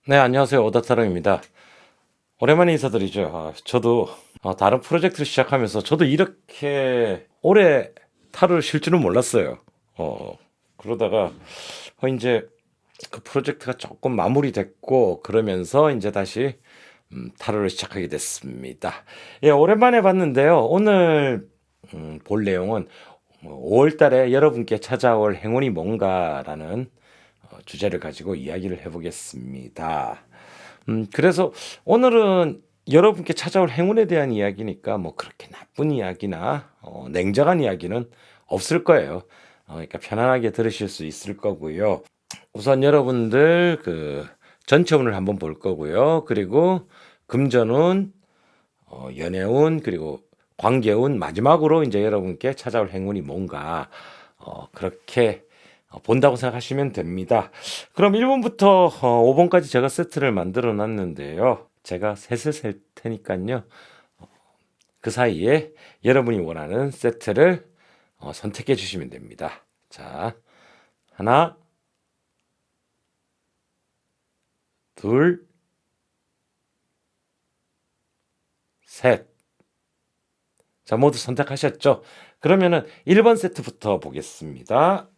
네, 안녕하세요. 오다타랑입니다. 오랜만에 인사드리죠. 저도 다른 프로젝트를 시작하면서 저도 이렇게 오래 타로를 쉴 줄은 몰랐어요. 그러다가 이제 그 프로젝트가 조금 마무리됐고 그러면서 이제 다시 타로를 시작하게 됐습니다. 예, 오랜만에 봤는데요. 오늘 볼 내용은 5월 달에 여러분께 찾아올 행운이 뭔가라는 주제를 가지고 이야기를 해보겠습니다. 그래서 오늘은 여러분께 찾아올 행운에 대한 이야기니까 뭐 그렇게 나쁜 이야기나 냉정한 이야기는 없을 거예요. 그러니까 편안하게 들으실 수 있을 거고요. 우선 여러분들 그 전체 운을 한번 볼 거고요. 그리고 금전운, 연애운, 그리고 관계운 마지막으로 이제 여러분께 찾아올 행운이 뭔가 그렇게 본다고 생각하시면 됩니다. 그럼 1번부터 5번까지 제가 세트를 만들어 놨는데요. 제가 셋을 셀 테니까요. 그 사이에 여러분이 원하는 세트를 선택해 주시면 됩니다. 자, 하나, 둘, 셋. 자, 모두 선택하셨죠? 그러면은 1번 세트부터 보겠습니다.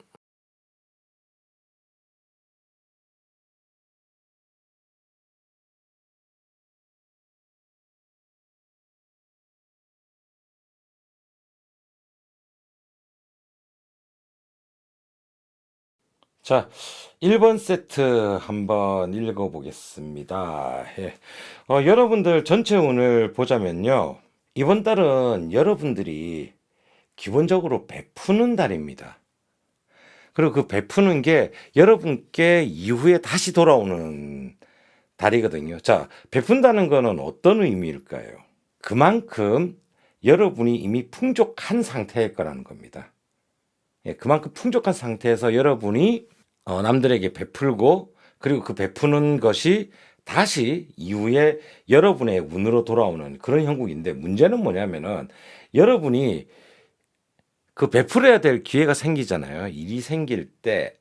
자, 1번 세트 한번 읽어보겠습니다. 예. 여러분들 전체 운을 보자면요. 이번 달은 여러분들이 기본적으로 베푸는 달입니다. 그리고 그 베푸는 게 여러분께 이후에 다시 돌아오는 달이거든요. 자, 베푼다는 거는 어떤 의미일까요? 그만큼 여러분이 이미 풍족한 상태일 거라는 겁니다. 예, 그만큼 풍족한 상태에서 여러분이 남들에게 베풀고 그리고 그 베푸는 것이 다시 이후에 여러분의 운으로 돌아오는 그런 형국인데 문제는 뭐냐면은 여러분이 그 베풀어야 될 기회가 생기잖아요. 일이 생길 때,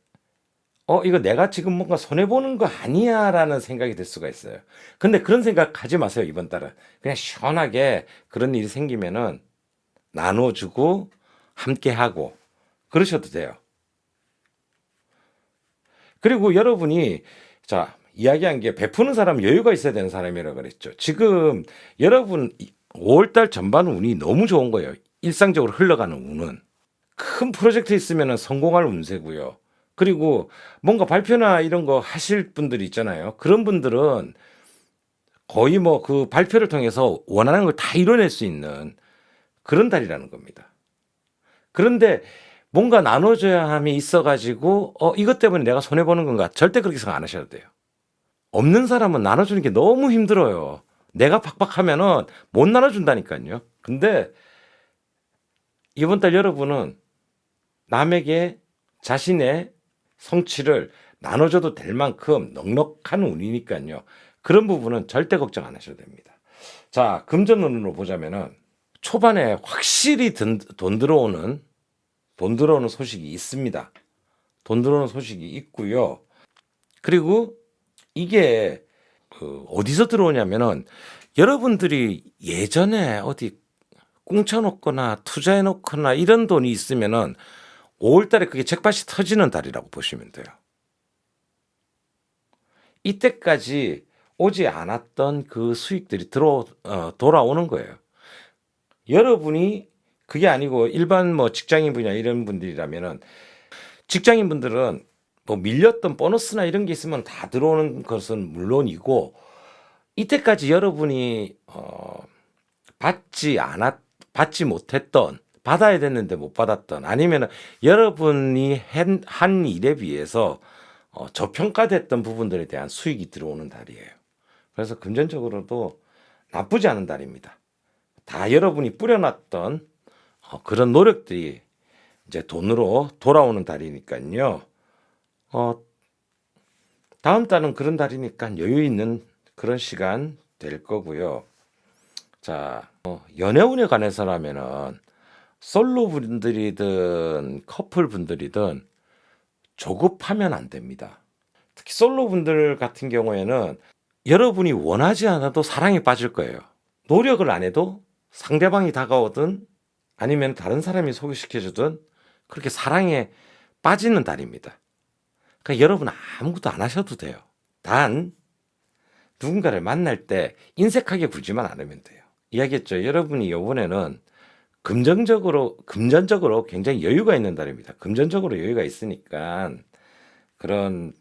이거 내가 지금 뭔가 손해보는 거 아니야 라는 생각이 들 수가 있어요. 근데 그런 생각 하지 마세요, 이번 달은. 그냥 시원하게 그런 일이 생기면은 나눠주고 함께하고 그러셔도 돼요. 그리고 여러분이 자 이야기한 게 베푸는 사람 여유가 있어야 되는 사람이라고 그랬죠. 지금 여러분 5월달 전반 운이 너무 좋은 거예요. 일상적으로 흘러가는 운은 큰 프로젝트 있으면 성공할 운세고요. 그리고 뭔가 발표나 이런 거 하실 분들이 있잖아요. 그런 분들은 거의 뭐 그 발표를 통해서 원하는 걸 다 이뤄낼 수 있는 그런 달이라는 겁니다. 그런데 뭔가 나눠줘야 함이 있어가지고 이것 때문에 내가 손해보는 건가? 절대 그렇게 생각 안 하셔도 돼요. 없는 사람은 나눠주는 게 너무 힘들어요. 내가 팍팍하면은 못 나눠준다니까요. 근데 이번 달 여러분은 남에게 자신의 성취를 나눠줘도 될 만큼 넉넉한 운이니까요. 그런 부분은 절대 걱정 안 하셔도 됩니다. 자, 금전운으로 보자면은 초반에 확실히 돈 들어오는 소식이 있습니다. 돈 들어오는 소식이 있고요. 그리고 이게 어디서 들어오냐면은 여러분들이 예전에 어디 꽁쳐놓거나 투자해놓거나 이런 돈이 있으면은 5월 달에 그게 잭팟이 터지는 달이라고 보시면 돼요. 이때까지 오지 않았던 그 수익들이 돌아오는 거예요. 여러분이 그게 아니고 일반 뭐 직장인 분야 이런 분들이라면은 직장인 분들은 뭐 밀렸던 보너스나 이런 게 있으면 다 들어오는 것은 물론이고 이때까지 여러분이 받지 못했던 받아야 됐는데 못 받았던 아니면 여러분이 한 일에 비해서 저평가됐던 부분들에 대한 수익이 들어오는 달이에요. 그래서 금전적으로도 나쁘지 않은 달입니다. 다 여러분이 뿌려놨던 그런 노력들이 이제 돈으로 돌아오는 달이니까요. 어, 다음 달은 그런 달이니까 여유 있는 그런 시간 될 거고요. 자, 연애운에 관해서라면은 솔로 분들이든 커플 분들이든 조급하면 안 됩니다. 특히 솔로분들 같은 경우에는 여러분이 원하지 않아도 사랑에 빠질 거예요. 노력을 안 해도 상대방이 다가오든 아니면 다른 사람이 소개시켜주든 그렇게 사랑에 빠지는 달입니다. 그러니까 여러분 아무것도 안 하셔도 돼요. 단 누군가를 만날 때 인색하게 굴지만 않으면 돼요. 이야기했죠. 여러분이 이번에는 금전적으로 굉장히 여유가 있는 달입니다. 금전적으로 여유가 있으니까 그런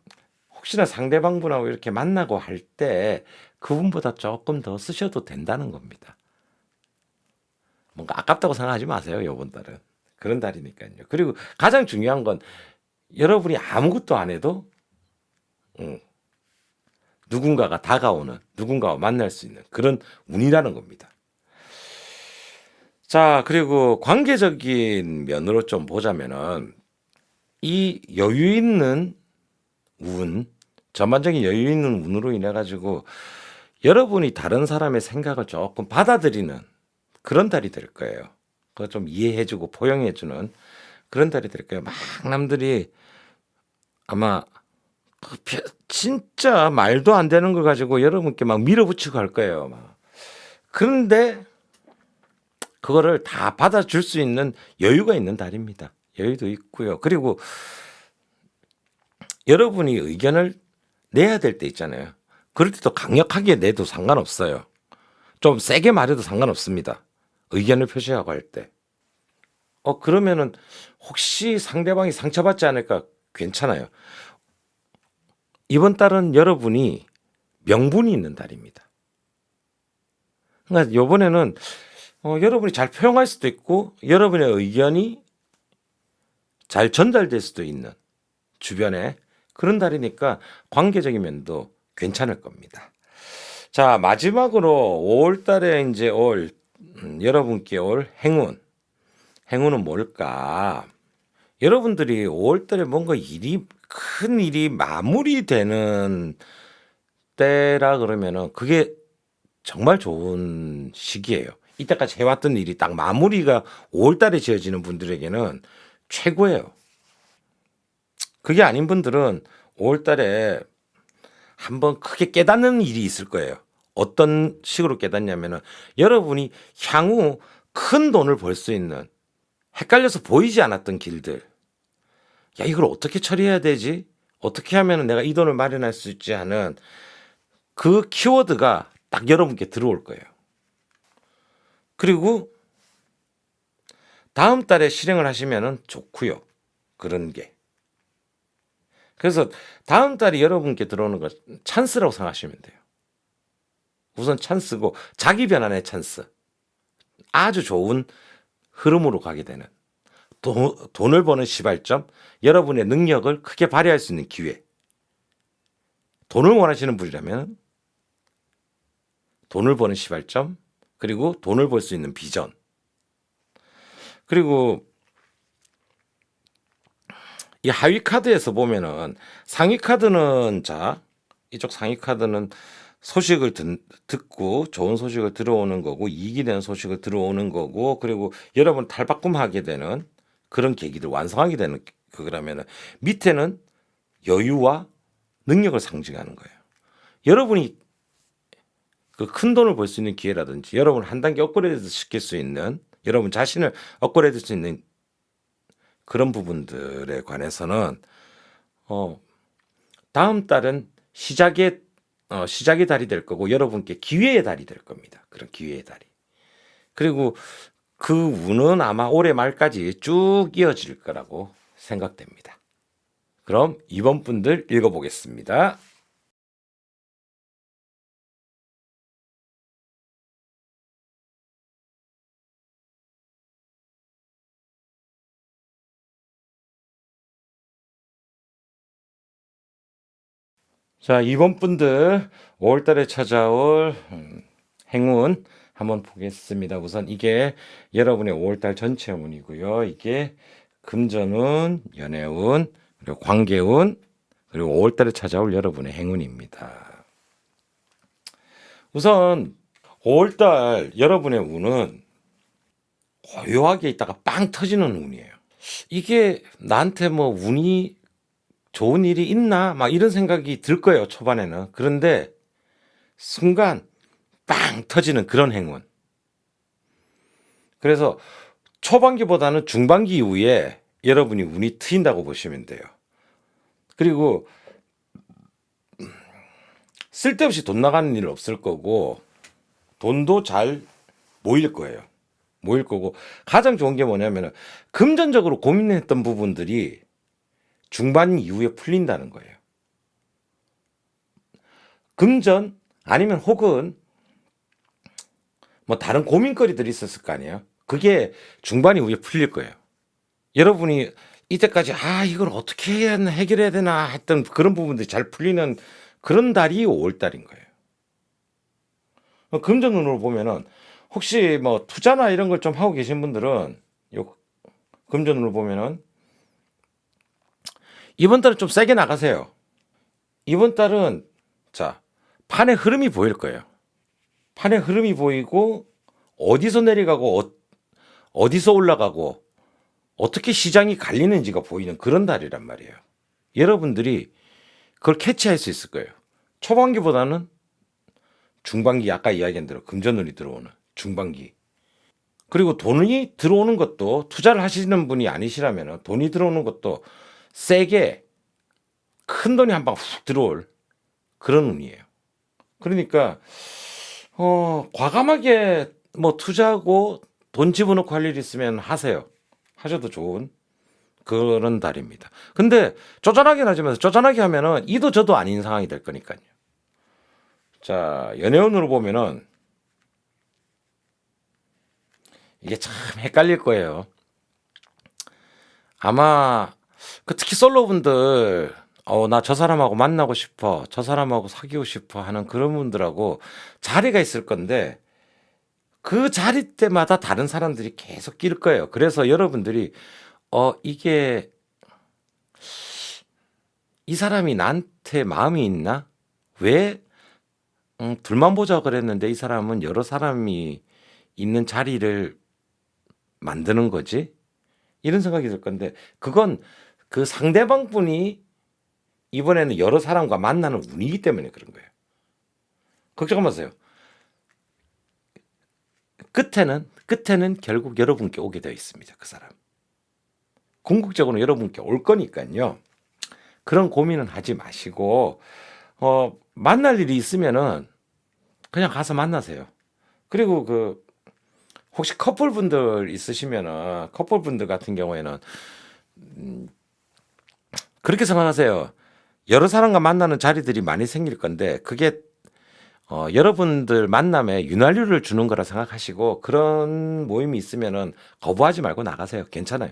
혹시나 상대방분하고 이렇게 만나고 할 때 그분보다 조금 더 쓰셔도 된다는 겁니다. 뭔가 아깝다고 생각하지 마세요. 이번 달은 그런 달이니까요. 그리고 가장 중요한 건 여러분이 아무것도 안 해도 누군가가 다가오는, 누군가와 만날 수 있는 그런 운이라는 겁니다. 자, 그리고 관계적인 면으로 좀 보자면은 이 여유 있는 운, 전반적인 여유 있는 운으로 인해 가지고 여러분이 다른 사람의 생각을 조금 받아들이는 그런 달이 될 거예요. 그거 좀 이해해주고 포용해주는 그런 달이 될 거예요. 막 남들이 아마 진짜 말도 안 되는 걸 가지고 여러분께 막 밀어붙이고 할 거예요. 막. 그런데 그거를 다 받아줄 수 있는 여유가 있는 달입니다. 여유도 있고요. 그리고 여러분이 의견을 내야 될 때 있잖아요. 그럴 때도 강력하게 내도 상관없어요. 좀 세게 말해도 상관없습니다. 의견을 표시하고 할 때. 그러면은 혹시 상대방이 상처받지 않을까 괜찮아요. 이번 달은 여러분이 명분이 있는 달입니다. 그러니까 이번에는 여러분이 잘 표현할 수도 있고 여러분의 의견이 잘 전달될 수도 있는 주변에 그런 달이니까 관계적인 면도 괜찮을 겁니다. 자, 마지막으로 5월 달에 이제 여러분께 올 행운. 행운은 뭘까? 여러분들이 5월 달에 뭔가 큰 일이 마무리되는 때라 그러면은 그게 정말 좋은 시기예요. 이때까지 해왔던 일이 딱 마무리가 5월 달에 지어지는 분들에게는 최고예요. 그게 아닌 분들은 5월 달에 한번 크게 깨닫는 일이 있을 거예요. 어떤 식으로 깨닫냐면은 여러분이 향후 큰 돈을 벌 수 있는 헷갈려서 보이지 않았던 길들. 야, 이걸 어떻게 처리해야 되지? 어떻게 하면 내가 이 돈을 마련할 수 있지 하는 그 키워드가 딱 여러분께 들어올 거예요. 그리고 다음 달에 실행을 하시면 좋고요. 그런 게. 그래서 다음 달이 여러분께 들어오는 거 찬스라고 생각하시면 돼요. 우선 찬스고 자기 변환의 찬스. 아주 좋은 흐름으로 가게 되는 돈을 버는 시발점, 여러분의 능력을 크게 발휘할 수 있는 기회. 돈을 원하시는 분이라면 돈을 버는 시발점, 그리고 돈을 벌 수 있는 비전. 그리고 이 하위 카드에서 보면은 상위 카드는 이쪽 상위 카드는 소식을 듣고 좋은 소식을 들어오는 거고 이익이 되는 소식을 들어오는 거고 그리고 여러분 탈바꿈하게 되는 그런 계기들 완성하게 되는 그러면은 밑에는 여유와 능력을 상징하는 거예요. 여러분이 그 큰 돈을 벌 수 있는 기회라든지 여러분 한 단계 업그레이드 시킬 수 있는 여러분 자신을 업그레이드 할 수 있는 그런 부분들에 관해서는 다음 달은 시작의 달이 될 거고 여러분께 기회의 달이 될 겁니다. 그런 기회의 달이. 그리고 그 운은 아마 올해 말까지 쭉 이어질 거라고 생각됩니다. 그럼 이번 분들 읽어보겠습니다. 자, 이번 분들 5월 달에 찾아올 행운 한번 보겠습니다. 우선 이게 여러분의 5월 달 전체 운이고요. 이게 금전운, 연애운, 그리고 관계운, 그리고 5월 달에 찾아올 여러분의 행운입니다. 우선 5월 달 여러분의 운은 고요하게 있다가 빵 터지는 운이에요. 이게 나한테 뭐 운이 좋은 일이 있나? 막 이런 생각이 들 거예요, 초반에는. 그런데 순간 빵 터지는 그런 행운. 그래서 초반기보다는 중반기 이후에 여러분이 운이 트인다고 보시면 돼요. 그리고 쓸데없이 돈 나가는 일 없을 거고 돈도 잘 모일 거예요. 모일 거고 가장 좋은 게 뭐냐면은 금전적으로 고민했던 부분들이 중반 이후에 풀린다는 거예요. 금전 아니면 혹은 뭐 다른 고민거리들이 있었을 거 아니에요. 그게 중반 이후에 풀릴 거예요. 여러분이 이때까지 이걸 어떻게 해결해야 되나 했던 그런 부분들이 잘 풀리는 그런 달이 5월 달인 거예요. 금전운으로 보면은 혹시 뭐 투자나 이런 걸 좀 하고 계신 분들은 요 금전운으로 보면은 이번 달은 좀 세게 나가세요. 이번 달은 자 판의 흐름이 보일 거예요. 판의 흐름이 보이고 어디서 내려가고 어디서 올라가고 어떻게 시장이 갈리는지가 보이는 그런 달이란 말이에요. 여러분들이 그걸 캐치할 수 있을 거예요. 초반기보다는 중반기 아까 이야기한 대로 금전운이 들어오는 중반기. 그리고 돈이 들어오는 것도 투자를 하시는 분이 아니시라면 돈이 들어오는 것도 세게 큰 돈이 한 방 훅 들어올 그런 운이에요. 그러니까 과감하게 뭐 투자하고 돈 집어넣고 할 일 있으면 하세요. 하셔도 좋은 그런 달입니다. 근데 쪼잔하게 하지면서 쪼잔하게 하면은 이도 저도 아닌 상황이 될 거니까요. 자, 연애운으로 보면은 이게 참 헷갈릴 거예요. 아마 특히 솔로분들 나 저 사람하고 만나고 싶어, 저 사람하고 사귀고 싶어 하는 그런 분들하고 자리가 있을 건데 그 자리 때마다 다른 사람들이 계속 낄 거예요. 그래서 여러분들이 이게 이 사람이 나한테 마음이 있나? 왜 둘만 보자 그랬는데 이 사람은 여러 사람이 있는 자리를 만드는 거지? 이런 생각이 들 건데 그건 그 상대방 분이 이번에는 여러 사람과 만나는 운이기 때문에 그런 거예요. 걱정 마세요. 끝에는 결국 여러분께 오게 되어 있습니다. 그 사람. 궁극적으로 여러분께 올 거니까요. 그런 고민은 하지 마시고 만날 일이 있으면은 그냥 가서 만나세요. 그리고 혹시 커플분들 있으시면은 커플분들 같은 경우에는 그렇게 생각하세요. 여러 사람과 만나는 자리들이 많이 생길 건데 그게 여러분들 만남에 윤활유를 주는 거라 생각하시고 그런 모임이 있으면은 거부하지 말고 나가세요. 괜찮아요.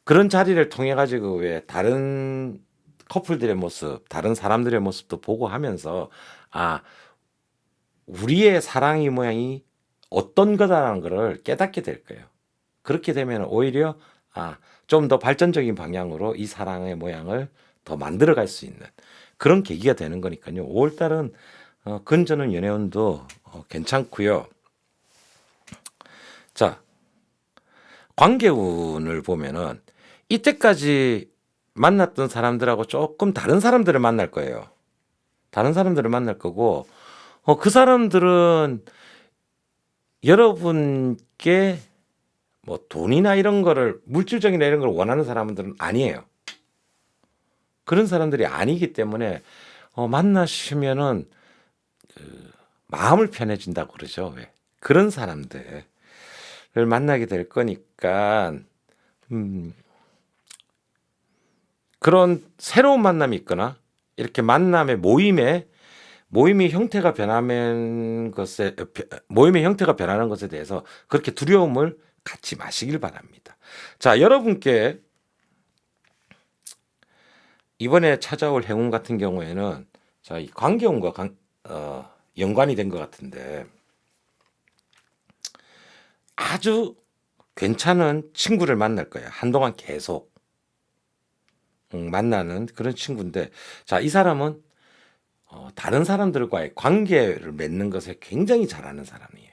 그런 자리를 통해 가지고 왜 다른 커플들의 모습, 다른 사람들의 모습도 보고 하면서 우리의 사랑의 모양이 어떤 거다라는 거를 깨닫게 될 거예요. 그렇게 되면 오히려 좀 더 발전적인 방향으로 이 사랑의 모양을 더 만들어 갈 수 있는 그런 계기가 되는 거니까요. 5월 달은 금전운 연애운도 괜찮고요. 자, 관계운을 보면은 이때까지 만났던 사람들하고 조금 다른 사람들을 만날 거예요. 다른 사람들을 만날 거고 그 사람들은 여러분께 뭐 돈이나 이런 거를 물질적이나 이런 걸 원하는 사람들은 아니에요. 그런 사람들이 아니기 때문에 만나시면은 마음을 편해진다고 그러죠. 왜? 그런 사람들을 만나게 될 거니까 그런 새로운 만남이 있거나 이렇게 만남의 모임의 형태가 변하는 것에 대해서 그렇게 두려움을 갖지 마시길 바랍니다. 자, 여러분께 이번에 찾아올 행운 같은 경우에는 자, 이 관계운과 연관이 된 것 같은데 아주 괜찮은 친구를 만날 거예요. 한동안 계속 만나는 그런 친구인데 자, 이 사람은 다른 사람들과의 관계를 맺는 것에 굉장히 잘하는 사람이에요.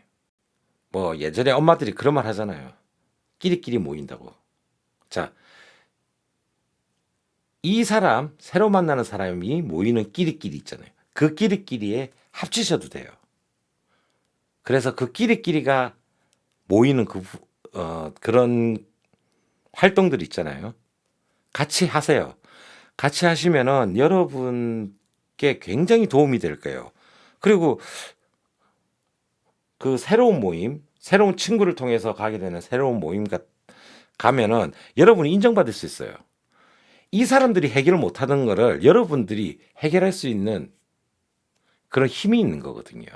뭐 예전에 엄마들이 그런 말 하잖아요. 끼리끼리 모인다고. 자, 이 사람, 새로 만나는 사람이 모이는 끼리끼리 있잖아요. 그 끼리끼리에 합치셔도 돼요. 그래서 그 끼리끼리가 모이는 그런 활동들 있잖아요. 같이 하세요. 같이 하시면은 여러분께 굉장히 도움이 될 거예요. 그리고 그 새로운 모임, 새로운 친구를 통해서 가게 되는 새로운 모임 가면은 여러분이 인정받을 수 있어요. 이 사람들이 해결을 못하던 거를 여러분들이 해결할 수 있는 그런 힘이 있는 거거든요.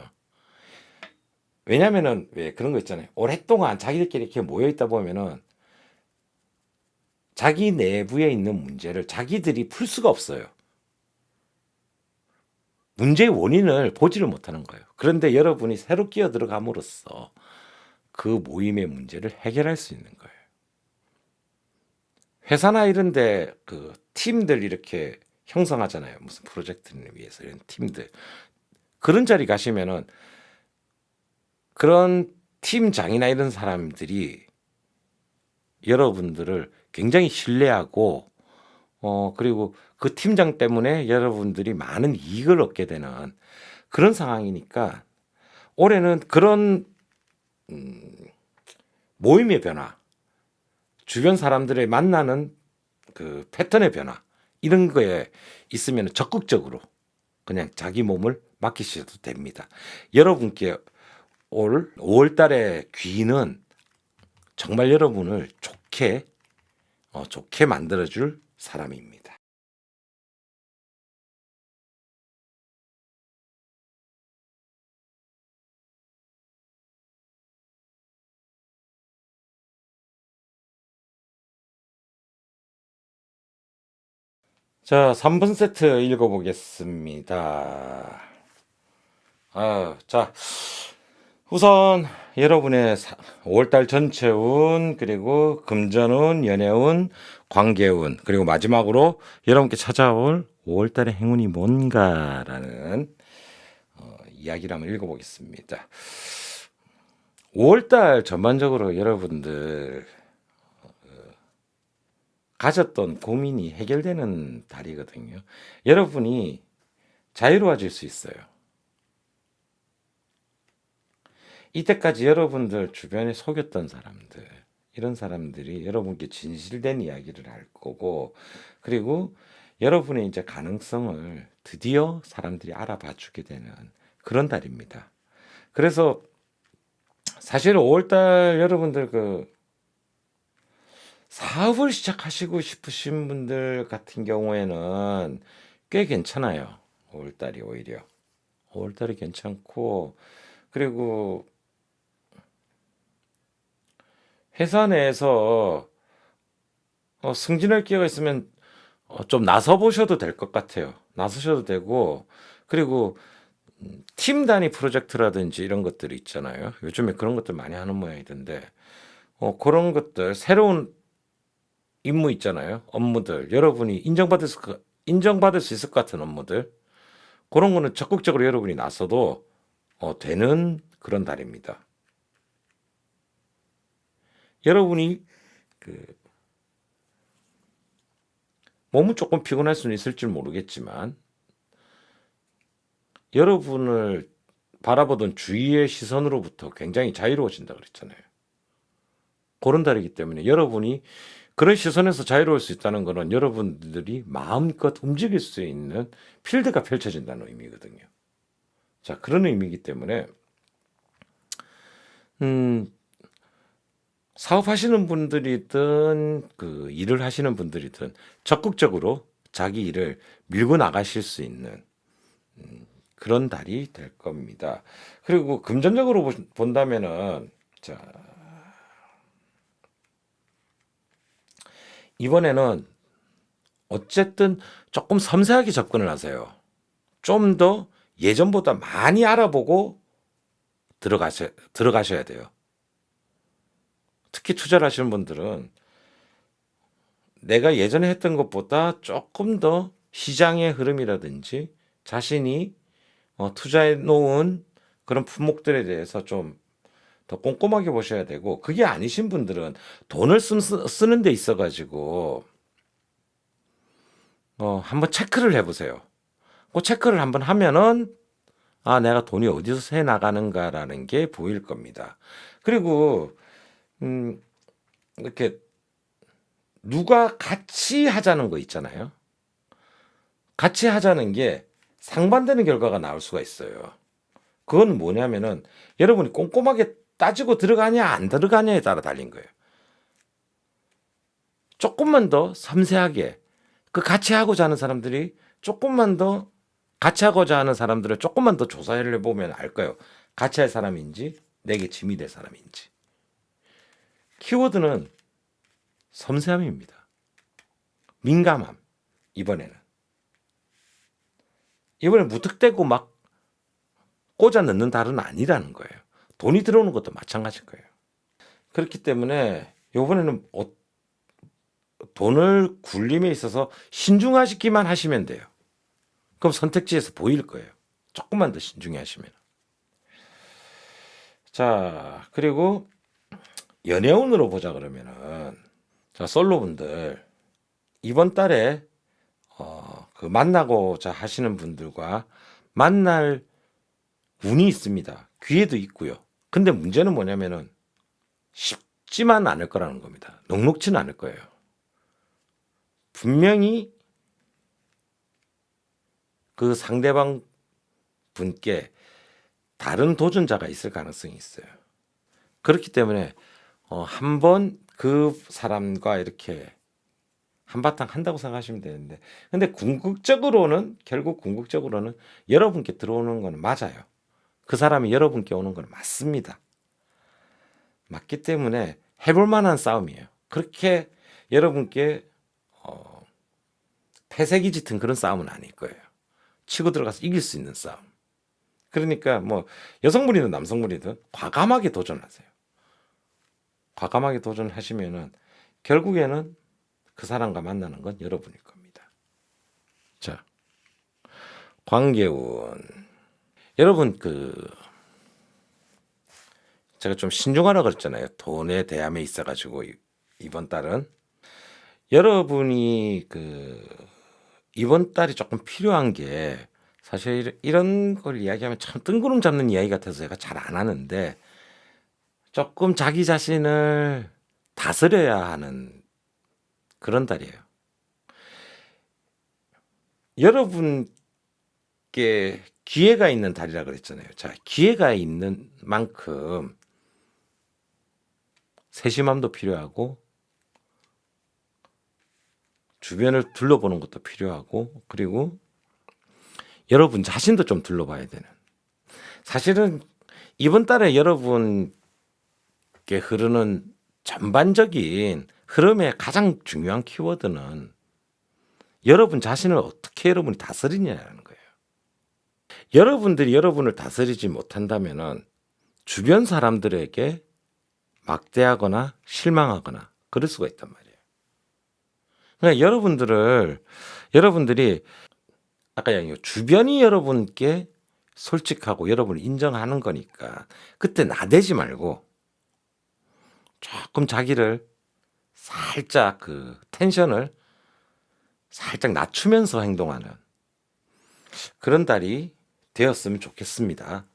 왜냐면은 왜 그런 거 있잖아요. 오랫동안 자기들끼리 이렇게 모여 있다 보면은 자기 내부에 있는 문제를 자기들이 풀 수가 없어요. 문제의 원인을 보지를 못하는 거예요. 그런데 여러분이 새로 끼어 들어감으로써 그 모임의 문제를 해결할 수 있는 거예요. 회사나 이런데 그 팀들 이렇게 형성하잖아요. 무슨 프로젝트를 위해서 이런 팀들. 그런 자리 가시면은 그런 팀장이나 이런 사람들이 여러분들을 굉장히 신뢰하고 그리고 그 팀장 때문에 여러분들이 많은 이익을 얻게 되는 그런 상황이니까 올해는 그런 모임의 변화, 주변 사람들의 만나는 그 패턴의 변화 이런 거에 있으면 적극적으로 그냥 자기 몸을 맡기셔도 됩니다. 여러분께 올 5월 달의 귀는 정말 여러분을 좋게 만들어줄 사람입니다. 자, 3번 세트 읽어보겠습니다. 자, 우선 여러분의 5월달 전체 운, 그리고 금전운, 연애운, 관계운, 그리고 마지막으로 여러분께 찾아올 5월달의 행운이 뭔가라는 이야기를 한번 읽어보겠습니다. 5월달 전반적으로 여러분들 가졌던 고민이 해결되는 달이거든요. 여러분이 자유로워질 수 있어요. 이때까지 여러분들 주변에 속였던 사람들, 이런 사람들이 여러분께 진실된 이야기를 할 거고, 그리고 여러분의 이제 가능성을 드디어 사람들이 알아봐 주게 되는 그런 달입니다. 그래서 사실 5월달 여러분들 그 사업을 시작하시고 싶으신 분들 같은 경우에는 꽤 괜찮아요. 5월달이 오히려. 5월달이 괜찮고, 그리고 회사 내에서 승진할 기회가 있으면 좀 나서 보셔도 될 것 같아요. 나서셔도 되고, 그리고 팀 단위 프로젝트라든지 이런 것들이 있잖아요. 요즘에 그런 것들 많이 하는 모양이던데, 그런 것들, 새로운 임무 있잖아요. 업무들, 여러분이 인정받을 수 있을 것 같은 업무들, 그런 거는 적극적으로 여러분이 나서도 되는 그런 달입니다. 여러분이 그 몸은 조금 피곤할 수는 있을지 모르겠지만 여러분을 바라보던 주위의 시선으로부터 굉장히 자유로워진다 그랬잖아요. 그런 달이기 때문에 여러분이 그런 시선에서 자유로울 수 있다는 것은 여러분들이 마음껏 움직일 수 있는 필드가 펼쳐진다는 의미거든요. 자, 그런 의미이기 때문에 사업하시는 분들이든 그 일을 하시는 분들이든 적극적으로 자기 일을 밀고 나가실 수 있는 그런 달이 될 겁니다. 그리고 금전적으로 본다면은 자, 이번에는 어쨌든 조금 섬세하게 접근을 하세요. 좀 더 예전보다 많이 알아보고 들어가셔야 돼요. 특히 투자를 하시는 분들은 내가 예전에 했던 것보다 조금 더 시장의 흐름이라든지 자신이 투자해 놓은 그런 품목들에 대해서 좀 더 꼼꼼하게 보셔야 되고, 그게 아니신 분들은 돈을 쓰는 데 있어 가지고 한번 체크를 해보세요. 그 체크를 한번 하면은 내가 돈이 어디서 새 나가는가라는 게 보일 겁니다. 그리고 이렇게 누가 같이 하자는 거 있잖아요. 같이 하자는 게 상반되는 결과가 나올 수가 있어요. 그건 뭐냐면은 여러분이 꼼꼼하게 따지고 들어가냐 안 들어가냐에 따라 달린 거예요. 조금만 더 섬세하게 그 같이 하고자 하는 사람들이 조금만 더 같이 하고자 하는 사람들을 조금만 더 조사를 해보면 알 거예요. 같이 할 사람인지 내게 짐이 될 사람인지. 키워드는 섬세함입니다. 민감함. 이번에는 무턱대고 막 꽂아 넣는 달은 아니라는 거예요. 돈이 들어오는 것도 마찬가지일 거예요. 그렇기 때문에 이번에는 돈을 굴림에 있어서 신중하시기만 하시면 돼요. 그럼 선택지에서 보일 거예요. 조금만 더 신중히 하시면. 자, 그리고 연애운으로 보자 그러면은, 자, 솔로분들 이번 달에 그 만나고자 하시는 분들과 만날 운이 있습니다. 기회도 있고요. 근데 문제는 뭐냐면은 쉽지만 않을 거라는 겁니다. 녹록지는 않을 거예요. 분명히 그 상대방 분께 다른 도전자가 있을 가능성이 있어요. 그렇기 때문에 한번 그 사람과 이렇게 한바탕 한다고 생각하시면 되는데, 근데 결국 궁극적으로는 여러분께 들어오는 건 맞아요. 그 사람이 여러분께 오는 건 맞습니다. 맞기 때문에 해볼 만한 싸움이에요. 그렇게 여러분께 패색이 짙은 그런 싸움은 아닐 거예요. 치고 들어가서 이길 수 있는 싸움. 그러니까 뭐 여성분이든 남성분이든 과감하게 도전하세요. 과감하게 도전하시면은 결국에는 그 사람과 만나는 건 여러분일 겁니다. 자, 관계운. 여러분 제가 좀 신중하라 그랬잖아요. 돈에 대함에 있어가지고 이번 달은 여러분이 이번 달이 조금 필요한 게, 사실 이런 걸 이야기하면 참 뜬구름 잡는 이야기 같아서 제가 잘 안 하는데, 조금 자기 자신을 다스려야 하는 그런 달이에요. 여러분께 기회가 있는 달이라 그랬잖아요. 자, 기회가 있는 만큼 세심함도 필요하고 주변을 둘러보는 것도 필요하고, 그리고 여러분 자신도 좀 둘러봐야 되는. 사실은 이번 달에 여러분께 흐르는 전반적인 흐름의 가장 중요한 키워드는 여러분 자신을 어떻게 여러분이 다스리냐라는 거예요. 여러분들이 여러분을 다스리지 못한다면은 주변 사람들에게 막대하거나 실망하거나 그럴 수가 있단 말이에요. 그러니까 여러분들이 아까 얘기한 주변이 여러분께 솔직하고 여러분을 인정하는 거니까 그때 나대지 말고 조금 자기를 살짝 텐션을 살짝 낮추면서 행동하는 그런 달이 되었으면 좋겠습니다.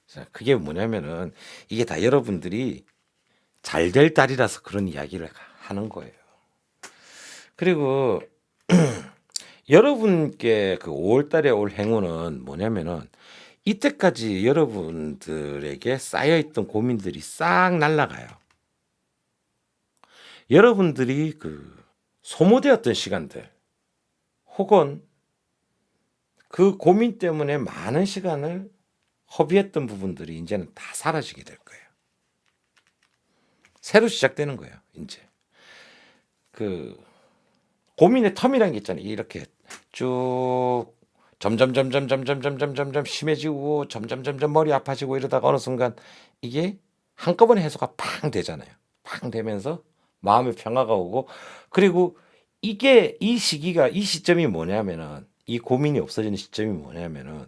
자, 그게 뭐냐면은 이게 다 여러분들이 잘 될 달이라서 그런 이야기를 하는 거예요. 그리고 여러분께 5월 달에 올 행운은 뭐냐면은 이때까지 여러분들에게 쌓여있던 고민들이 싹 날아가요. 여러분들이 소모되었던 시간들 혹은 그 고민 때문에 많은 시간을 허비했던 부분들이 이제는 다 사라지게 될 거예요. 새로 시작되는 거예요. 이제 고민의 텀이라는 게 있잖아요. 이렇게 쭉 점점 심해지고 점점 머리 아파지고 이러다가 어느 순간 이게 한꺼번에 해소가 팡 되잖아요. 팡 되면서 마음의 평화가 오고, 그리고 이 시점이 뭐냐면은, 이 고민이 없어지는 시점이 뭐냐면은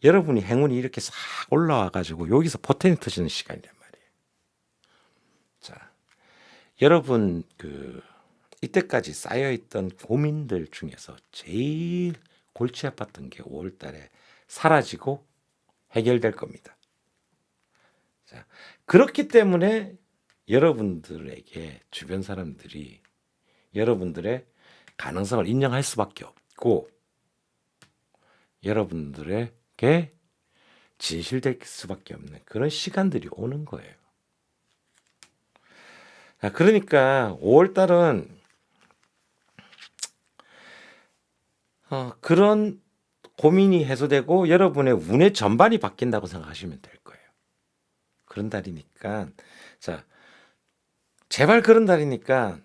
여러분이 행운이 이렇게 싹 올라와 가지고 여기서 포텐이 터지는 시간이란 말이에요. 자, 여러분 이때까지 쌓여있던 고민들 중에서 제일 골치 아팠던 게 5월 달에 사라지고 해결될 겁니다. 자, 그렇기 때문에 여러분들에게 주변 사람들이 여러분들의 가능성을 인정할 수밖에 없고 여러분들에게 진실될 수밖에 없는 그런 시간들이 오는 거예요. 자, 그러니까 5월 달은 그런 고민이 해소되고 여러분의 운의 전반이 바뀐다고 생각하시면 될 거예요. 그런 달이니까 자, 제발 그런 달이니까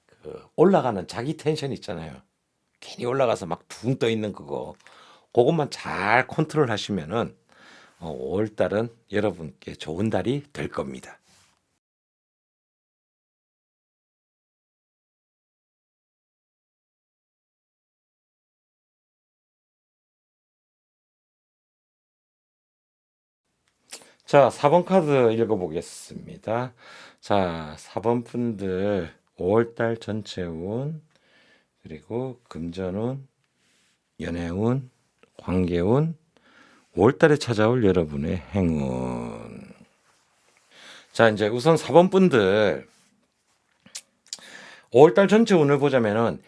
그 올라가는 자기 텐션 있잖아요. 괜히 올라가서 막 둥 떠 있는 그것만 잘 컨트롤 하시면은 5월 달은 여러분께 좋은 달이 될 겁니다. 자, 4번 카드 읽어보겠습니다. 자, 4번 분들 5월달 전체 운, 그리고 금전운, 연애운, 관계운, 5월달에 찾아올 여러분의 행운. 자, 이제 우선 4번 분들 5월달 전체 운을 보자면은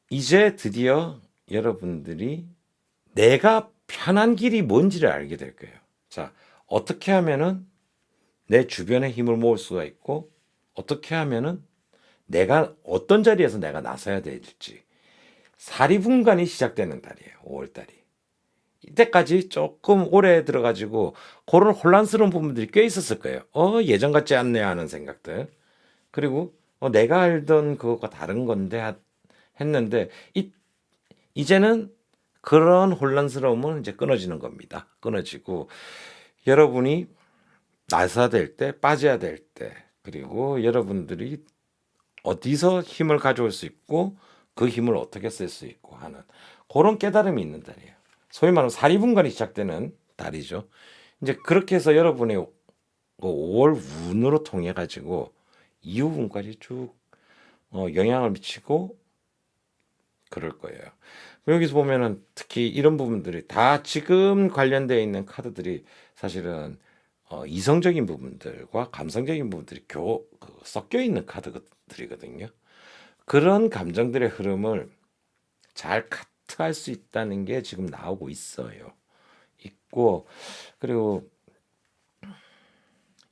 이제 드디어 여러분들이 내가 편한 길이 뭔지를 알게 될 거예요. 자, 어떻게 하면은 내 주변에 힘을 모을 수가 있고 어떻게 하면은 내가 어떤 자리에서 내가 나서야 될지 사리분간이 시작되는 달이에요. 5월 달이. 이때까지 조금 오래 들어가지고 그런 혼란스러운 부분들이 꽤 있었을 거예요. 예전 같지 않네 하는 생각들. 그리고 내가 알던 그것과 다른 건데 했는데 이제는 그런 혼란스러움은 이제 끊어지는 겁니다. 끊어지고 여러분이 나서야 될 때, 빠져야 될 때, 그리고 여러분들이 어디서 힘을 가져올 수 있고 그 힘을 어떻게 쓸 수 있고 하는 그런 깨달음이 있는 달이에요. 소위 말하는 사리분간이 시작되는 달이죠. 이제 그렇게 해서 여러분의 5월 운으로 통해 가지고 이후 운까지 쭉 영향을 미치고 그럴 거예요. 여기서 보면은 특히 이런 부분들이 다 지금 관련되어 있는 카드들이 사실은 이성적인 부분들과 감성적인 부분들이 섞여 있는 카드들이거든요. 그런 감정들의 흐름을 잘 카트할 수 있다는 게 지금 나오고 있어요. 있고 그리고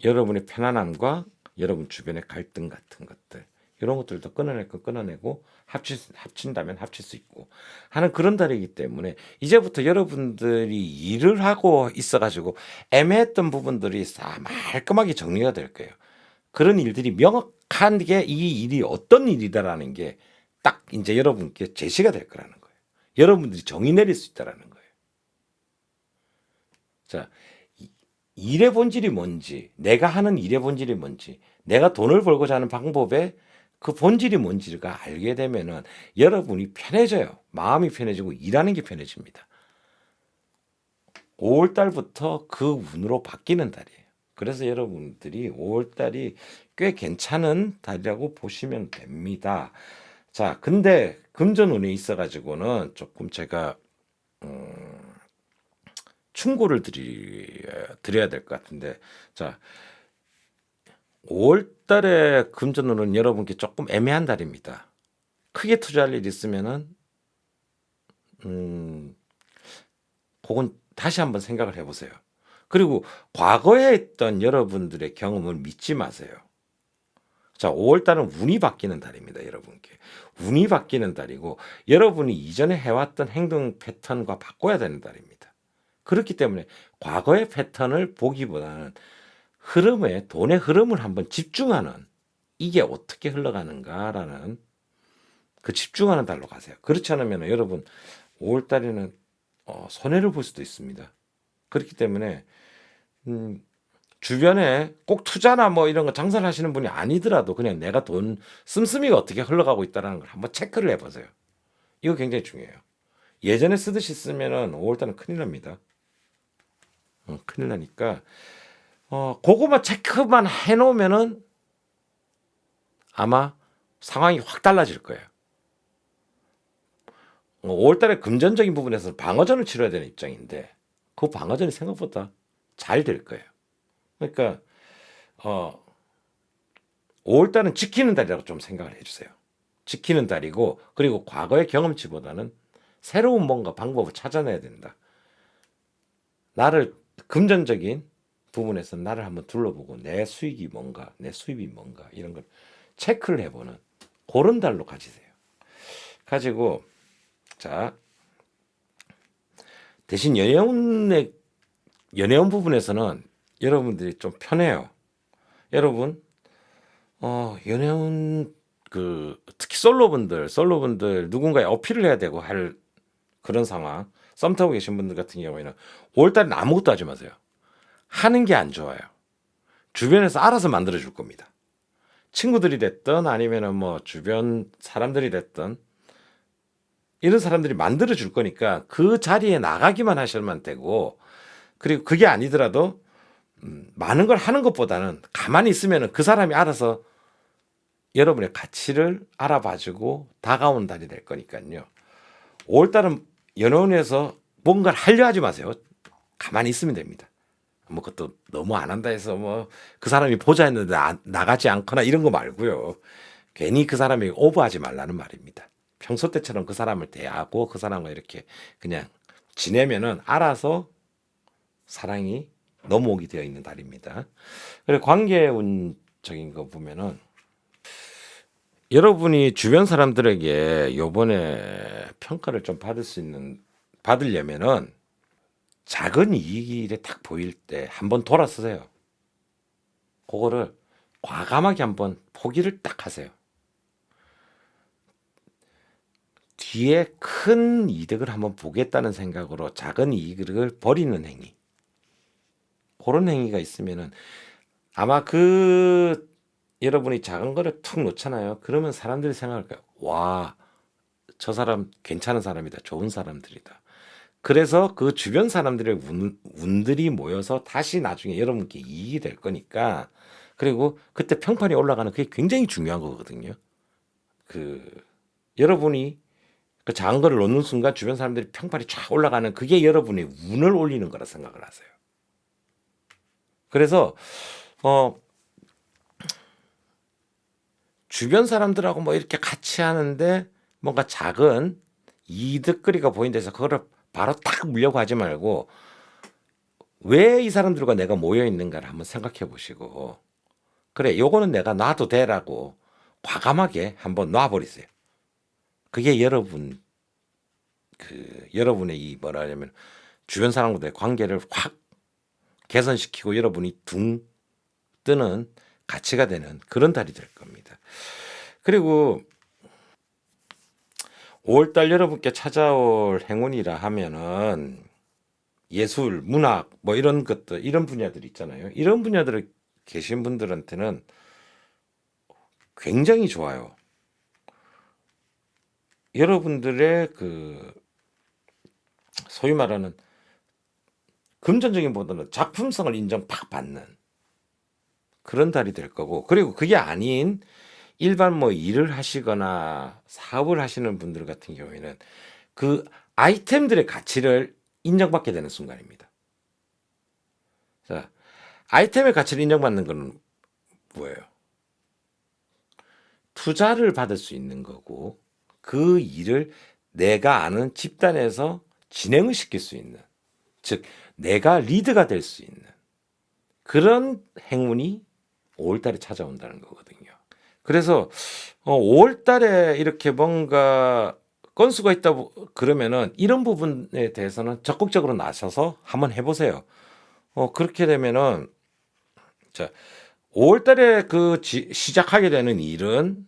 여러분의 편안함과 여러분 주변의 갈등 같은 것들 이런 것들도 끊어낼 거 끊어내고 합친다면 합칠 수 있고 하는 그런 달이기 때문에 이제부터 여러분들이 일을 하고 있어가지고 애매했던 부분들이 싹 말끔하게 정리가 될 거예요. 그런 일들이 명확한 게 이 일이 어떤 일이다라는 게 딱 이제 여러분께 제시가 될 거라는 거예요. 여러분들이 정의 내릴 수 있다라는 거예요. 자, 일의 본질이 뭔지, 내가 하는 일의 본질이 뭔지, 내가 돈을 벌고자 하는 방법의 그 본질이 뭔지가 알게 되면은 여러분이 편해져요. 마음이 편해지고 일하는 게 편해집니다. 5월 달부터 그 운으로 바뀌는 달이에요. 그래서 여러분들이 5월 달이 꽤 괜찮은 달이라고 보시면 됩니다. 자, 근데 금전운에 있어가지고는 조금 제가 충고를 드려야 될 것 같은데, 자, 5월 달에 금전운은 여러분께 조금 애매한 달입니다. 크게 투자할 일 있으면은, 그건 다시 한번 생각을 해보세요. 그리고 과거에 했던 여러분들의 경험을 믿지 마세요. 자, 5월 달은 운이 바뀌는 달입니다, 여러분께. 운이 바뀌는 달이고, 여러분이 이전에 해왔던 행동 패턴과 바꿔야 되는 달입니다. 그렇기 때문에 과거의 패턴을 보기보다는 돈의 흐름을 한번 집중하는, 이게 어떻게 흘러가는가라는 그 집중하는 달로 가세요. 그렇지 않으면 여러분 5월 달에는 손해를 볼 수도 있습니다. 그렇기 때문에 주변에 꼭 투자나 뭐 이런 거 장사를 하시는 분이 아니더라도 그냥 내가 돈 씀씀이가 어떻게 흘러가고 있다는 걸 한번 체크를 해보세요. 이거 굉장히 중요해요. 예전에 쓰듯이 쓰면은 5월달은 큰일 납니다. 큰일 나니까 그거만 체크만 해놓으면은 아마 상황이 확 달라질 거예요. 5월 달에 금전적인 부분에서 방어전을 치러야 되는 입장인데 그 방어전이 생각보다 잘 될 거예요. 그러니까 5월 달은 지키는 달이라고 좀 생각을 해주세요. 지키는 달이고 그리고 과거의 경험치보다는 새로운 뭔가 방법을 찾아내야 된다. 나를 금전적인 부분에서 나를 한번 둘러보고 내 수익이 뭔가 내 수입이 뭔가 이런 걸 체크를 해보는 그런 달로 가지세요. 가지고 자 대신 연애운 부분에서는 여러분들이 좀 편해요. 여러분 연애운 특히 솔로분들 누군가에 어필을 해야 되고 할 그런 상황 썸 타고 계신 분들 같은 경우에는 5월달에는 아무것도 하지 마세요. 하는 게 안 좋아요. 주변에서 알아서 만들어 줄 겁니다. 친구들이 됐든 아니면은 뭐 주변 사람들이 됐든 이런 사람들이 만들어 줄 거니까 그 자리에 나가기만 하시면 되고 그리고 그게 아니더라도 많은 걸 하는 것보다는 가만히 있으면 그 사람이 알아서 여러분의 가치를 알아봐주고 다가오는 달이 될 거니까요. 5월달은 연애운에서 뭔가를 하려 하지 마세요. 가만히 있으면 됩니다. 뭐 그것도 너무 안 한다 해서 뭐 그 사람이 보자 했는데 나가지 않거나 이런 거 말고요. 괜히 그 사람이 오버하지 말라는 말입니다. 평소 때처럼 그 사람을 대하고 그 사람과 이렇게 그냥 지내면은 알아서 사랑이 넘어오게 되어 있는 달입니다. 그리고 관계운적인 거 보면은 여러분이 주변 사람들에게 요번에 평가를 좀 받으려면은 작은 이익이 딱 보일 때 한번 돌아서세요. 그거를 과감하게 한번 포기를 딱 하세요. 뒤에 큰 이득을 한번 보겠다는 생각으로 작은 이익을 버리는 행위. 그런 행위가 있으면은 아마 여러분이 작은 거를 툭 놓잖아요. 그러면 사람들이 생각할 거예요. 와, 저 사람 괜찮은 사람이다. 좋은 사람들이다. 그래서 그 주변 사람들의 운들이 모여서 다시 나중에 여러분께 이익이 될 거니까 그리고 그때 평판이 올라가는 그게 굉장히 중요한 거거든요. 여러분이 그 작은 거를 놓는 순간 주변 사람들이 평판이 쫙 올라가는 그게 여러분의 운을 올리는 거라 생각을 하세요. 그래서 주변 사람들하고 뭐 이렇게 같이 하는데 뭔가 작은 이득거리가 보인다 해서 그거를 바로 딱 물려고 하지 말고 왜 이 사람들과 내가 모여 있는가를 한번 생각해 보시고 그래 요거는 내가 놔도 돼라고 과감하게 한번 놔버리세요. 그게 여러분의 이 뭐라 하냐면 주변 사람과의 관계를 확 개선시키고 여러분이 둥 뜨는 가치가 되는 그런 달이 될 겁니다. 그리고 5월달 여러분께 찾아올 행운이라 하면은 예술, 문학 뭐 이런 것들 이런 분야들 있잖아요. 이런 분야들을 계신 분들한테는 굉장히 좋아요. 여러분들의 소위 말하는 금전적인 보다는 작품성을 인정 팍 받는 그런 달이 될 거고 그리고 그게 아닌 일반 뭐 일을 하시거나 사업을 하시는 분들 같은 경우에는 그 아이템들의 가치를 인정받게 되는 순간입니다. 자, 아이템의 가치를 인정받는 건 뭐예요? 투자를 받을 수 있는 거고 그 일을 내가 아는 집단에서 진행을 시킬 수 있는 즉 내가 리드가 될 수 있는 그런 행운이 5월달에 찾아온다는 거거든요. 그래서 5월달에 이렇게 뭔가 건수가 있다 그러면은 이런 부분에 대해서는 적극적으로 나서서 한번 해보세요. 그렇게 되면은 자 5월달에 시작하게 되는 일은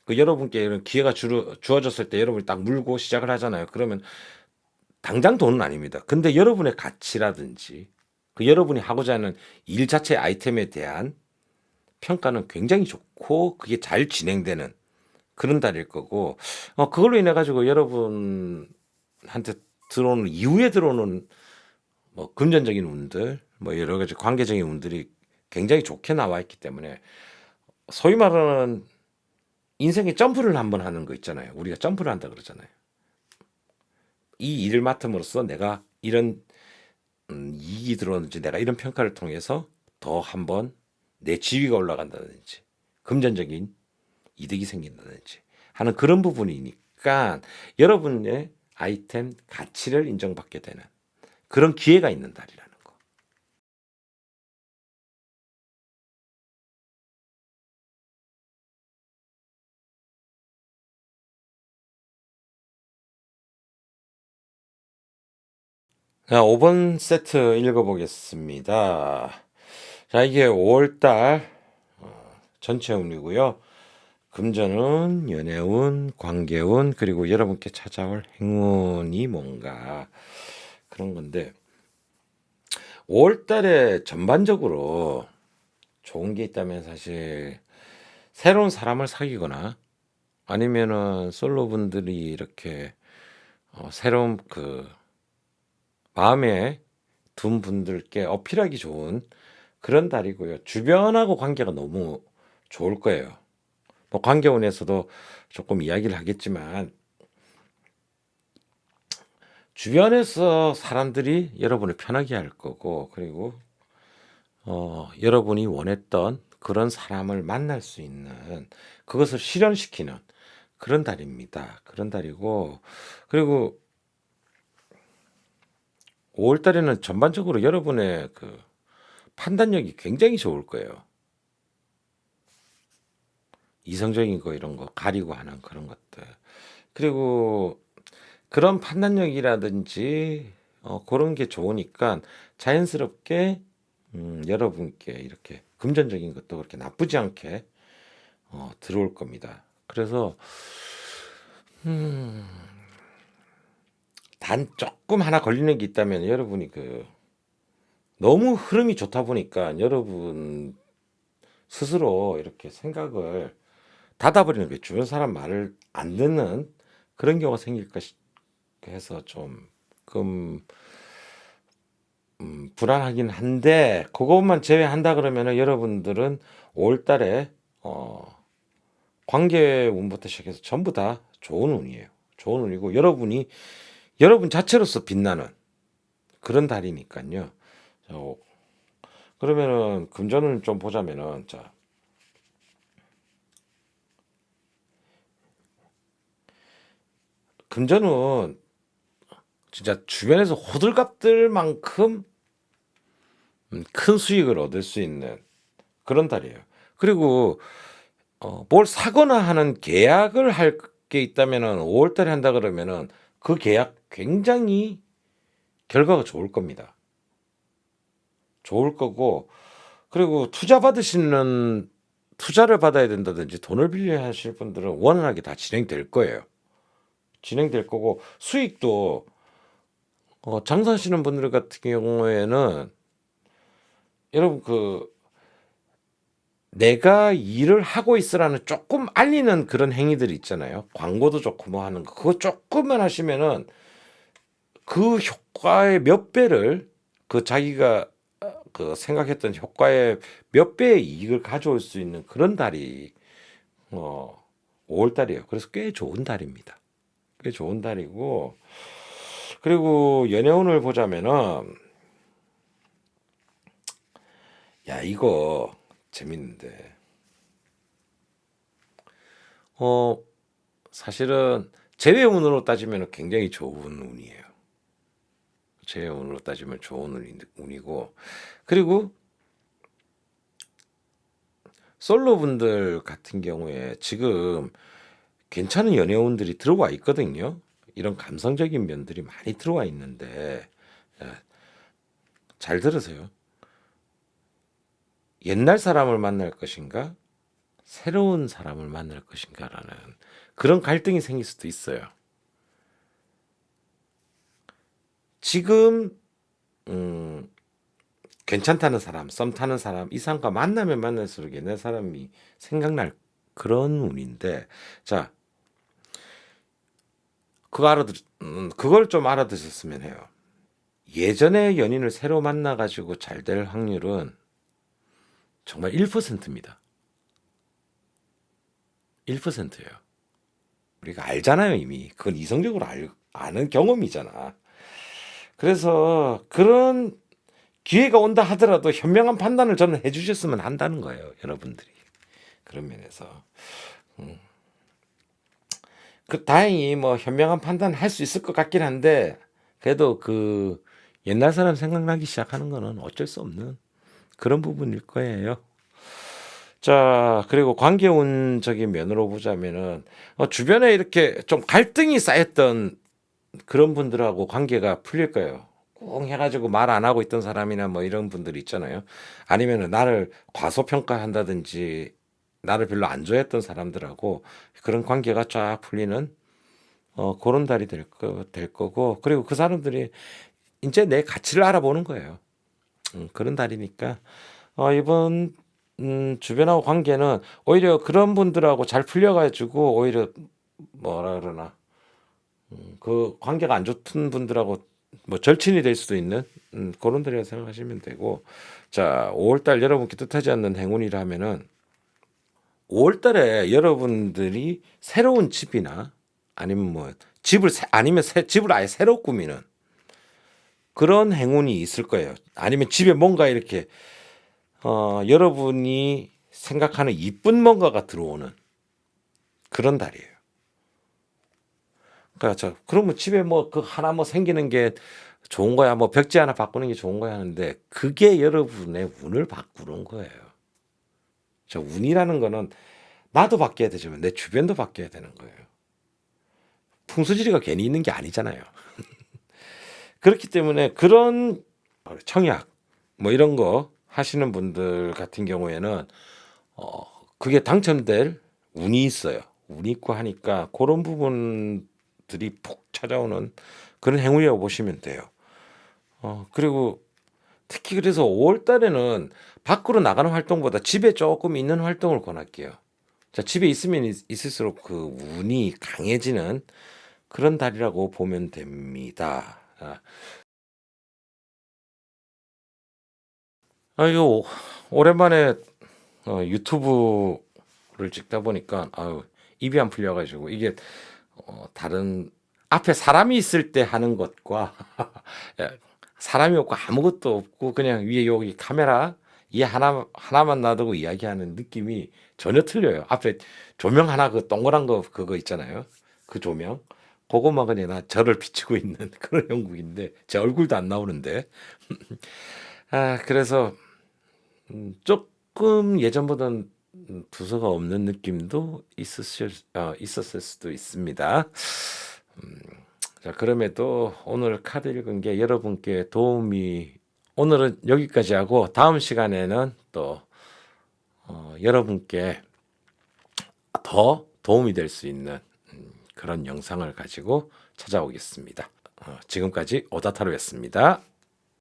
여러분께 이런 기회가 주어졌을 때 여러분이 딱 물고 시작을 하잖아요. 그러면 당장 돈은 아닙니다. 근데 여러분의 가치라든지 여러분이 하고자 하는 일 자체 아이템에 대한 평가는 굉장히 좋고 그게 잘 진행되는 그런 달일 거고 그걸로 인해 가지고 여러분한테 들어오는 이후에 들어오는 뭐 금전적인 운들 뭐 여러 가지 관계적인 운들이 굉장히 좋게 나와 있기 때문에 소위 말하는 인생에 점프를 한번 하는 거 있잖아요. 우리가 점프를 한다 그러잖아요. 이 일을 맡음으로써 내가 이런 이익이 들어오는지 내가 이런 평가를 통해서 더 한번 내 지위가 올라간다든지 금전적인 이득이 생긴다든지 하는 그런 부분이니까 여러분의 아이템 가치를 인정받게 되는 그런 기회가 있는 달이라는 거. 자, 5번 세트 읽어보겠습니다. 자, 이게 5월달 전체 운이고요. 금전운, 연애운, 관계운, 그리고 여러분께 찾아올 행운이 뭔가 그런 건데 5월달에 전반적으로 좋은 게 있다면 사실 새로운 사람을 사귀거나 아니면은 솔로분들이 이렇게 새로운 그 마음에 둔 분들께 어필하기 좋은 그런 달이고요. 주변하고 관계가 너무 좋을 거예요. 뭐 관계운에서도 조금 이야기를 하겠지만 주변에서 사람들이 여러분을 편하게 할 거고 그리고 여러분이 원했던 그런 사람을 만날 수 있는 그것을 실현시키는 그런 달입니다. 그런 달이고 그리고 5월 달에는 전반적으로 여러분의 그 판단력이 굉장히 좋을 거예요. 이성적인 거 이런 거 가리고 하는 그런 것들. 그리고 그런 판단력이라든지 그런 게 좋으니까 자연스럽게 여러분께 이렇게 금전적인 것도 그렇게 나쁘지 않게 들어올 겁니다. 그래서 단 조금 하나 걸리는 게 있다면 여러분이 그 너무 흐름이 좋다 보니까 여러분 스스로 이렇게 생각을 닫아버리는 거예요. 주변 사람 말을 안 듣는 그런 경우가 생길까 해서 조금 불안하긴 한데 그것만 제외한다 그러면은 여러분들은 5월 달에 관계 운부터 시작해서 전부 다 좋은 운이에요. 좋은 운이고 여러분이 여러분 자체로서 빛나는 그런 달이니까요. 그러면은 금전을 좀 보자면은 자 금전은 진짜 주변에서 호들갑들 만큼 큰 수익을 얻을 수 있는 그런 달이에요. 그리고 뭘 사거나 하는 계약을 할 게 있다면은 5월 달에 한다 그러면은 그 계약 굉장히 결과가 좋을 겁니다. 좋을 거고 그리고 투자를 받아야 된다든지 돈을 빌려야 하실 분들은 원활하게 다 진행될 거예요. 진행될 거고 수익도 장사하시는 분들 같은 경우에는 여러분 그 내가 일을 하고 있으라는 조금 알리는 그런 행위들이 있잖아요. 광고도 좋고 뭐 하는 거 그거 조금만 하시면은 그 효과의 몇 배를 그 자기가 그 생각했던 효과의 몇 배의 이익을 가져올 수 있는 그런 달이 5월 달이에요. 그래서 꽤 좋은 달입니다. 꽤 좋은 달이고 그리고 연애운을 보자면은 야 이거 재밌는데 어 사실은 재회운으로 따지면 굉장히 좋은 운이에요. 재회운으로 따지면 좋은 운이고 그리고 솔로분들 같은 경우에 지금 괜찮은 연애운들이 들어와 있거든요. 이런 감성적인 면들이 많이 들어와 있는데 잘 들으세요. 옛날 사람을 만날 것인가? 새로운 사람을 만날 것인가라는 그런 갈등이 생길 수도 있어요. 지금 음, 괜찮다는 사람, 썸 타는 사람, 이상과 만나면 만날수록 옛날 사람이 생각날 그런 운인데, 자, 그걸 좀 알아두셨으면 해요. 예전에 연인을 새로 만나가지고 잘 될 확률은 정말 1%입니다. 1%예요. 우리가 알잖아요, 이미. 그건 이성적으로 아는 경험이잖아. 그래서 그런 기회가 온다 하더라도 현명한 판단을 저는 해주셨으면 한다는 거예요, 여러분들이. 그런 면에서. 다행히 뭐 현명한 판단을 할 수 있을 것 같긴 한데, 그래도 그 옛날 사람 생각나기 시작하는 거는 어쩔 수 없는 그런 부분일 거예요. 자, 그리고 관계운적인 면으로 보자면은, 주변에 이렇게 좀 갈등이 쌓였던 그런 분들하고 관계가 풀릴 거예요. 꽁 해가지고 말 안 하고 있던 사람이나 뭐 이런 분들 있잖아요. 아니면은 나를 과소평가한다든지 나를 별로 안 좋아했던 사람들하고 그런 관계가 쫙 풀리는 그런 달이 될 거고, 그리고 그 사람들이 이제 내 가치를 알아보는 거예요. 그런 달이니까 이번 주변하고 관계는 오히려 그런 분들하고 잘 풀려가지고 오히려 뭐라 그러나 그 관계가 안 좋던 분들하고 뭐 절친이 될 수도 있는 그런 달이라 생각하시면 되고, 자 5월달 여러분께 뜻하지 않는 행운이라 하면은 5월달에 여러분들이 새로운 집이나 아니면 뭐 집을 아니면 집을 아예 새로 꾸미는 그런 행운이 있을 거예요. 아니면 집에 뭔가 이렇게 여러분이 생각하는 이쁜 뭔가가 들어오는 그런 달이에요. 그러니까 그러면 집에 뭐 그 하나 뭐 생기는 게 좋은 거야, 뭐 벽지 하나 바꾸는 게 좋은 거야 하는데 그게 여러분의 운을 바꾸는 거예요. 저 운이라는 거는 나도 바뀌어야 되지만 내 주변도 바뀌어야 되는 거예요. 풍수지리가 괜히 있는 게 아니잖아요. 그렇기 때문에 그런 청약 뭐 이런 거 하시는 분들 같은 경우에는 그게 당첨될 운이 있어요. 운이 있고 하니까 그런 부분들이 푹 찾아오는 그런 행운이라고 보시면 돼요. 그리고 특히 그래서 5월 달에는 밖으로 나가는 활동보다 집에 조금 있는 활동을 권할게요. 자, 집에 있으면 있을수록 그 운이 강해지는 그런 달이라고 보면 됩니다. 이거 오랜만에 유튜브를 찍다 보니까 입이 안 풀려가지고 이게 다른 앞에 사람이 있을 때 하는 것과 예, 사람이 없고 아무것도 없고 그냥 위에 여기 카메라 이 하나만 놔두고 이야기하는 느낌이 전혀 틀려요. 앞에 조명 하나 그 동그란 거 그거 있잖아요. 그 조명 그것만 그냥 저를 비추고 있는 그런 형국인데 제 얼굴도 안 나오는데 그래서 조금 예전보다는 두서가 없는 느낌도 있었을 수도 있습니다. 자, 그럼에도 오늘 카드 읽은 게 여러분께 도움이, 오늘은 여기까지 하고 다음 시간에는 또 여러분께 더 도움이 될 수 있는 그런 영상을 가지고 찾아오겠습니다. 지금까지 오다타로였습니다.